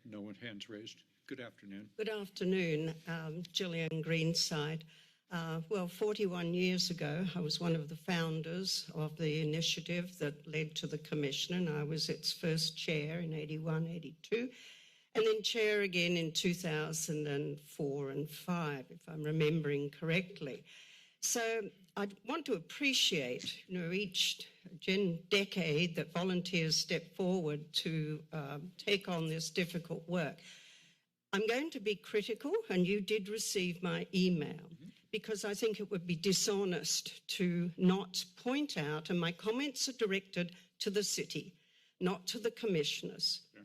No one hands raised. Good afternoon. Good afternoon, Gillian Greenside. 41 years ago, I was one of the founders of the initiative that led to the Commission, and I was its first chair in 81, 82, and then chair again in 2004 and 5, if I'm remembering correctly. So I want to appreciate, each decade that volunteers step forward to take on this difficult work. I'm going to be critical, and you did receive my email, because I think it would be dishonest to not point out, and my comments are directed to the city, not to the commissioners. Sure.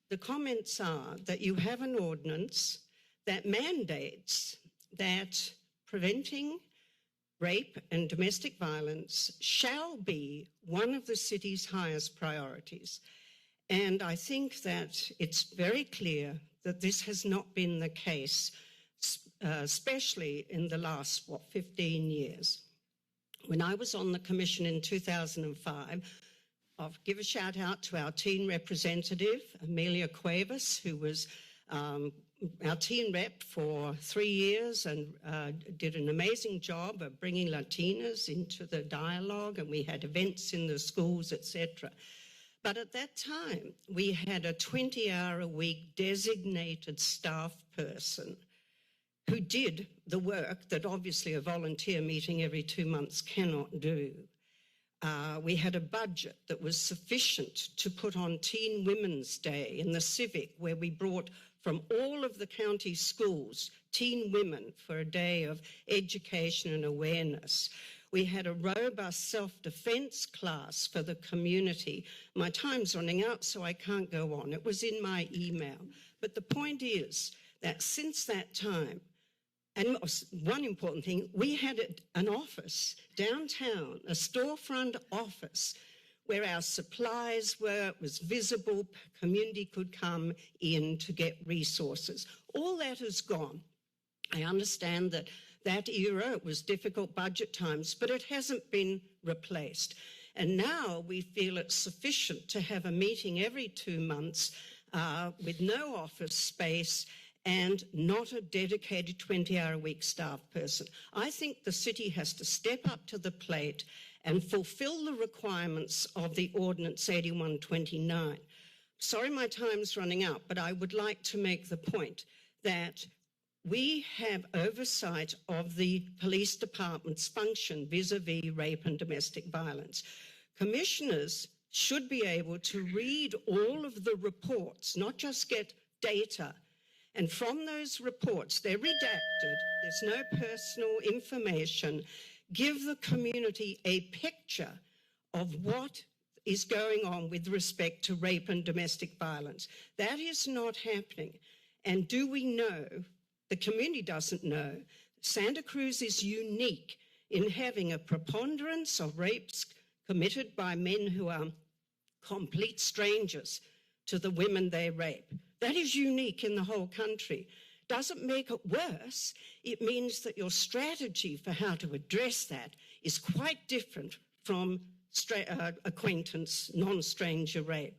The comments are that you have an ordinance that mandates that preventing rape and domestic violence shall be one of the city's highest priorities. And I think that it's very clear that this has not been the case, especially in the last, 15 years. When I was on the Commission in 2005, I'll give a shout out to our teen representative, Amelia Cuevas, who was our teen rep for 3 years and did an amazing job of bringing Latinas into the dialogue, and we had events in the schools, etc. But at that time, we had a 20-hour-a-week designated staff person who did the work that obviously a volunteer meeting every 2 months cannot do. We had a budget that was sufficient to put on Teen Women's Day in the Civic, where we brought from all of the county schools teen women for a day of education and awareness. We had a robust self-defense class for the community. My time's running out, so I can't go on. It was in my email. But the point is that since that time, and one important thing, we had an office downtown, a storefront office, where our supplies were, it was visible, community could come in to get resources. All that is gone. I understand that era, it was difficult budget times, but it hasn't been replaced. And now we feel it's sufficient to have a meeting every 2 months with no office space and not a dedicated 20-hour-a-week staff person. I think the city has to step up to the plate and fulfil the requirements of the Ordinance 8129. Sorry my time's running out, but I would like to make the point that we have oversight of the police department's function vis-a-vis rape and domestic violence. Commissioners should be able to read all of the reports, not just get data. And from those reports, they're redacted, there's no personal information, give the community a picture of what is going on with respect to rape and domestic violence. That is not happening. And do we know, the community doesn't know, Santa Cruz is unique in having a preponderance of rapes committed by men who are complete strangers to the women they rape. That is unique in the whole country. Doesn't make it worse. It means that your strategy for how to address that is quite different from acquaintance, non-stranger rape.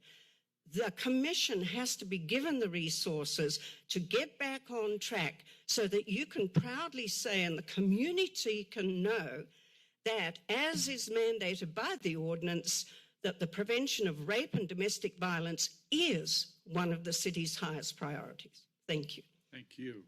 The Commission has to be given the resources to get back on track so that you can proudly say, and the community can know, that as is mandated by the ordinance, that the prevention of rape and domestic violence is one of the city's highest priorities. Thank you. Thank you.